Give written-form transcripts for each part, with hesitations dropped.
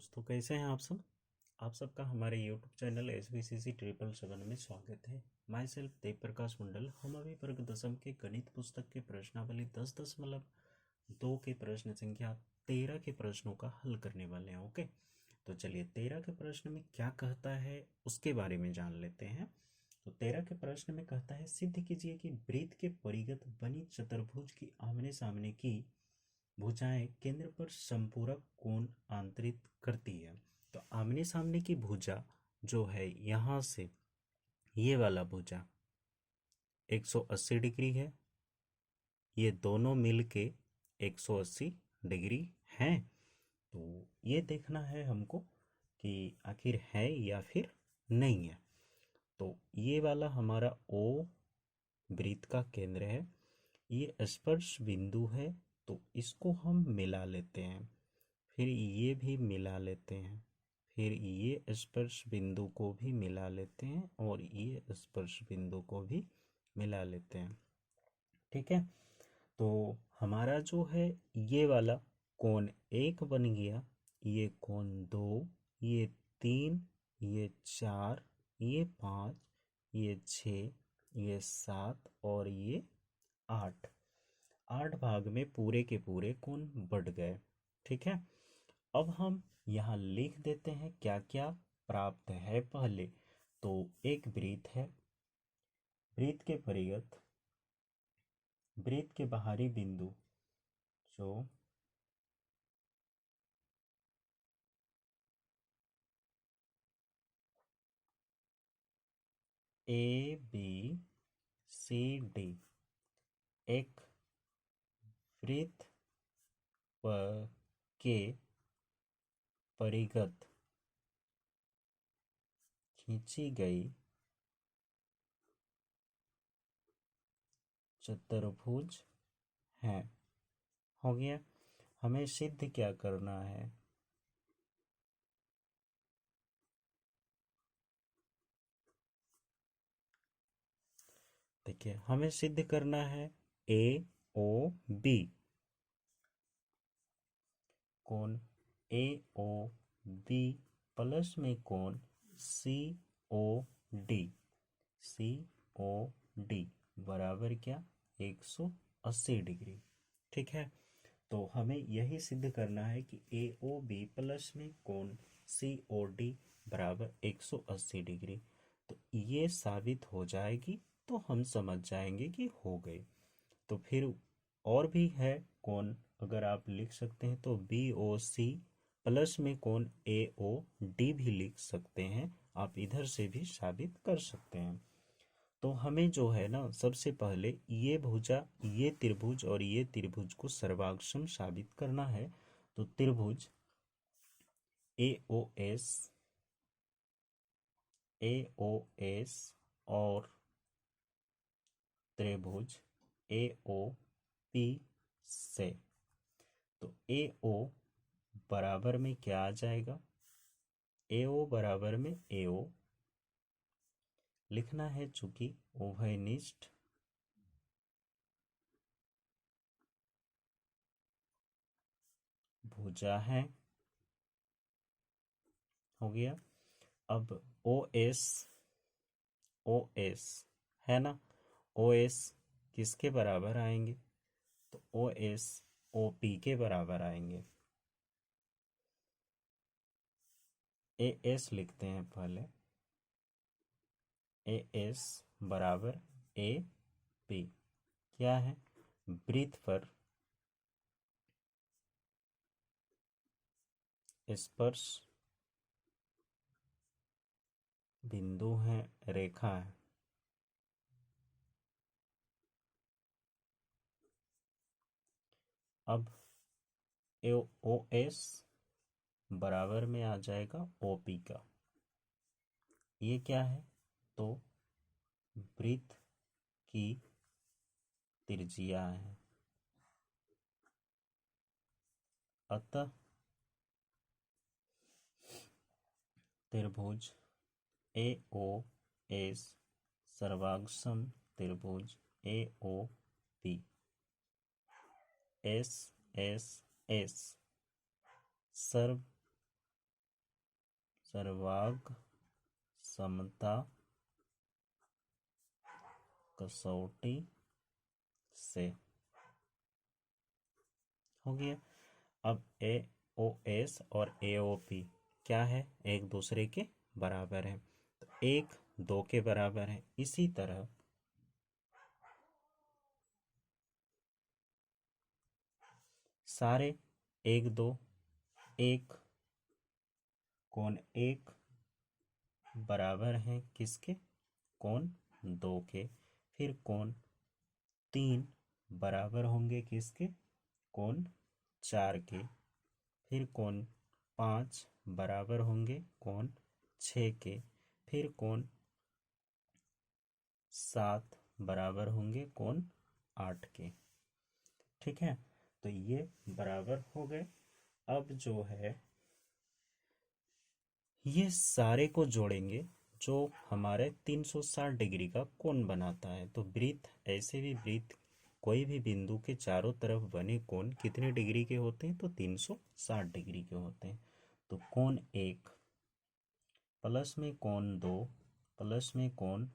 दोस्तों कैसे हैं आप सब। आप सबका हमारे यूट्यूब चैनल SBCC 777 में स्वागत है। माई सेल्फ देव प्रकाश मंडल। हम अभी वर्ग दसम के गणित पुस्तक के प्रश्नावली 10.2 के प्रश्न संख्या 13 के प्रश्नों का हल करने वाले हैं। ओके, तो चलिए 13 के प्रश्न में क्या कहता है उसके बारे में जान लेते हैं। तो 13 के प्रश्न में कहता है, सिद्ध कीजिए कि वृत्त के परिगत बनी चतुर्भुज की आमने सामने की भुजाएं केंद्र पर संपूरक कोण आंतरित करती है। तो आमने सामने की भुजा जो है यहाँ से ये वाला भुजा 180 डिग्री है, ये दोनों मिलके 180 डिग्री हैं। तो ये देखना है हमको कि आखिर है या फिर नहीं है। तो ये वाला हमारा O वृत्त का केंद्र है, ये स्पर्श बिंदु है, तो इसको हम मिला लेते हैं, फिर ये भी मिला लेते हैं, फिर ये स्पर्श बिंदु को भी मिला लेते हैं और ये स्पर्श बिंदु को भी मिला लेते हैं। ठीक है, तो हमारा जो है ये वाला कोण 1 बन गया, ये कोण 2, ये 3, ये 4, ये 5, ये 6, ये 7 और ये 8। 8 भाग में पूरे के पूरे कोण बढ़ गए। ठीक है, अब हम यहाँ लिख देते हैं क्या क्या प्राप्त है। पहले तो एक वृत्त है, वृत्त के परिगत वृत्त के बाहरी बिंदु जो ABCD एक वृत्त के परिगत खींची गई चतुर्भुज है। हो गया, हमें सिद्ध क्या करना है। देखिए, हमें सिद्ध करना है AOB कोण AOB प्लस में कोण COD बराबर क्या 180 डिग्री। ठीक है, तो हमें यही सिद्ध करना है कि AOB प्लस में कोण COD बराबर 180 डिग्री। तो ये साबित हो जाएगी तो हम समझ जाएंगे कि हो गई। तो फिर और भी है कोण, अगर आप लिख सकते हैं तो BOC प्लस में कोण AOD भी लिख सकते हैं, आप इधर से भी साबित कर सकते हैं। तो हमें जो है ना, सबसे पहले ये भुजा, ये त्रिभुज और ये त्रिभुज को सर्वाक्षम साबित करना है। तो त्रिभुज AOS और त्रिभुज AOP से, तो AO बराबर में क्या आ जाएगा, AO बराबर में AO लिखना है, चूंकि उभयनिष्ठ भुजा है। हो गया, अब OS है ना, OS किसके बराबर आएंगे, तो OS OP के बराबर आएंगे। AS लिखते हैं पहले, AS बराबर AP क्या है, वृत्त पर स्पर्श बिंदु है, रेखा है। अब OS बराबर में आ जाएगा OP का। ये क्या है, तो वृत्त की त्रिज्या है, अतः त्रिभुज AOS सर्वाक्षम त्रिभुज AOP SSS सर्व सर्वांग समता कसौटी से। हो गया। अब ए ओ एस और ए ओ पी क्या है, एक दूसरे के बराबर है, तो एक दो के बराबर है। इसी तरह सारे एक दो, एक कोण एक बराबर हैं किसके, कोण दो के। फिर कोण तीन बराबर होंगे किसके, कोण चार के। फिर कोण पाँच बराबर होंगे कोण छः के। फिर कोण सात बराबर होंगे कोण आठ के। ठीक है, तो ये बराबर हो गए। अब जो है ये सारे को जोड़ेंगे जो हमारे 360 डिग्री का कोण बनाता है। तो वृत्त, ऐसे भी वृत्त कोई भी बिंदु के चारों तरफ बने कोण कितने डिग्री के होते हैं, तो 360 डिग्री के होते हैं। तो कोण एक प्लस में कोण दो प्लस में कोण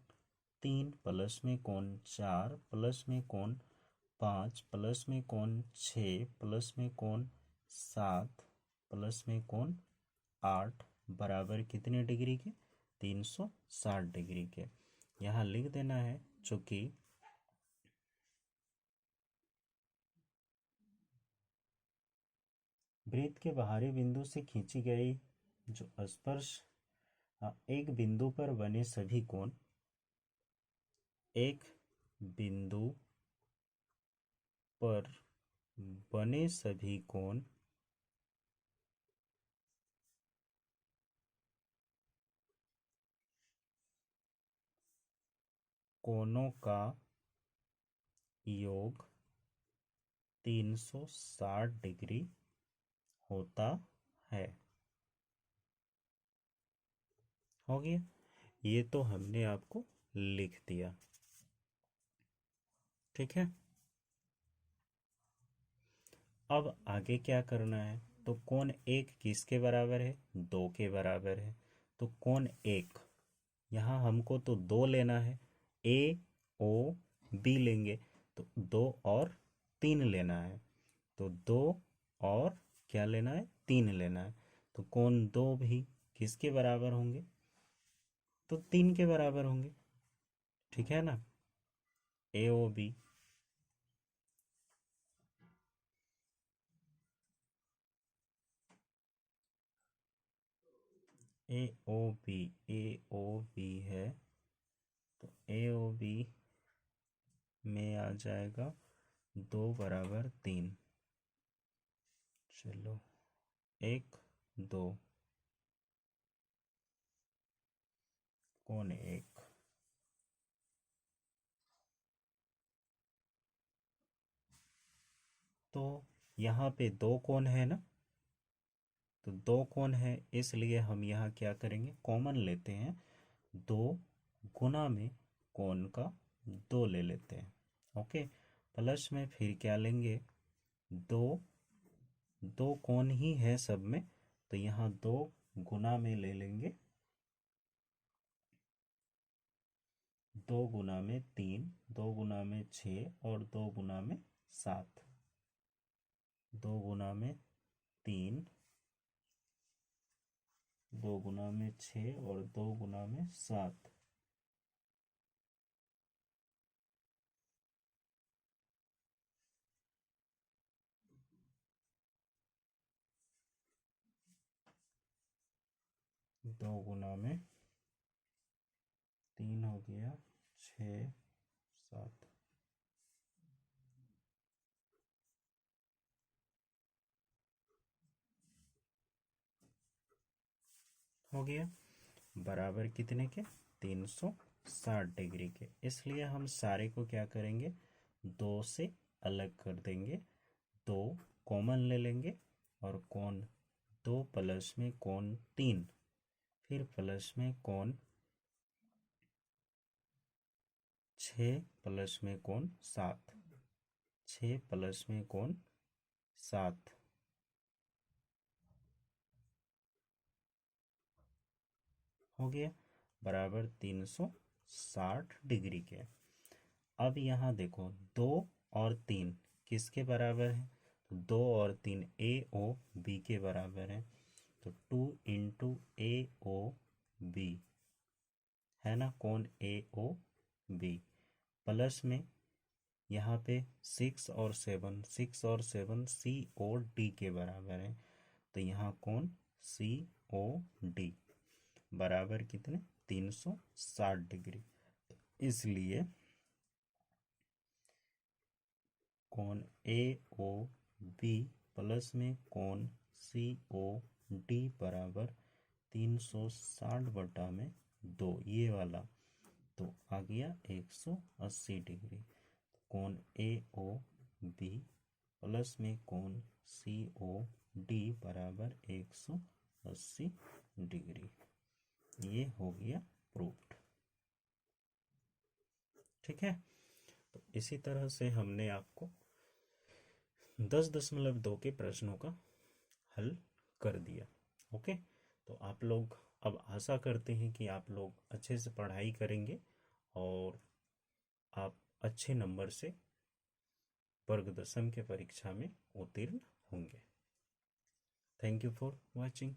तीन प्लस में कोण चार प्लस में कोण पाँच प्लस में कोण छः प्लस में कोण सात प्लस में कोण आठ बराबर कितने डिग्री के, 360 डिग्री के। यहाँ लिख देना है, चूंकि वृत्त के बाहरी बिंदु से खींची गई जो स्पर्श एक बिंदु पर बने सभी कोण, एक बिंदु पर बने सभी कोण कोणों का योग 360 डिग्री होता है। हो गया, ये तो हमने आपको लिख दिया। ठीक है, अब आगे क्या करना है, तो कोण एक किसके बराबर है, दो के बराबर है। तो कोण एक, यहाँ हमको तो दो लेना है, ए ओ बी लेंगे, तो दो और तीन लेना है। तो दो और क्या लेना है, तीन लेना है। तो कोण दो भी किसके बराबर होंगे, तो तीन के बराबर होंगे। ठीक है ना, ए ओ बी। ए ओ बी, ए ओ बी है, तो ए ओ बी में आ जाएगा दो बराबर तीन। चलो, एक दो, कोण एक। तो यहाँ पे दो कोण है ना, तो दो कोण है, इसलिए हम यहाँ क्या करेंगे, कॉमन लेते हैं। दो गुना में कोण का दो ले लेते हैं। ओके, प्लस में फिर क्या लेंगे, दो, दो कोण ही है सब में, तो यहाँ दो गुना में ले लेंगे, दो गुना में तीन, दो गुना में छः और दो गुना में सात। दो गुना में तीन, दो गुना में छः और दो गुना में सात। दो गुना में तीन हो गया, छः सात। हो गया, बराबर कितने के, 360 डिग्री के। इसलिए हम सारे को क्या करेंगे, दो से अलग कर देंगे, दो कॉमन ले लेंगे, और कोण दो प्लस में कोण तीन, फिर प्लस में कोण छः प्लस में कोण सात, छः प्लस में कोण सात। हो गया, बराबर 360 डिग्री के। अब यहाँ देखो 2 और 3 किसके बराबर है, तो 2 और 3 ए ओ बी के बराबर है, तो 2 × AOB है ना, कोण AOB, प्लस में यहाँ पे 6 और 7 COD के बराबर है, तो यहाँ कोण COD बराबर कितने, 360 डिग्री। इसलिए कोण AOB प्लस में कोण COD बराबर 360/2, ये वाला तो आ गया 180 डिग्री। कोण AOB प्लस में कोण COD बराबर 180 डिग्री। ये हो गया प्रूव्ड। ठीक है, तो इसी तरह से हमने आपको 10.2 के प्रश्नों का हल कर दिया। ओके, तो आप लोग अब आशा करते हैं कि आप लोग अच्छे से पढ़ाई करेंगे और आप अच्छे नंबर से वर्ग दशम के परीक्षा में उत्तीर्ण होंगे। Thank you for watching.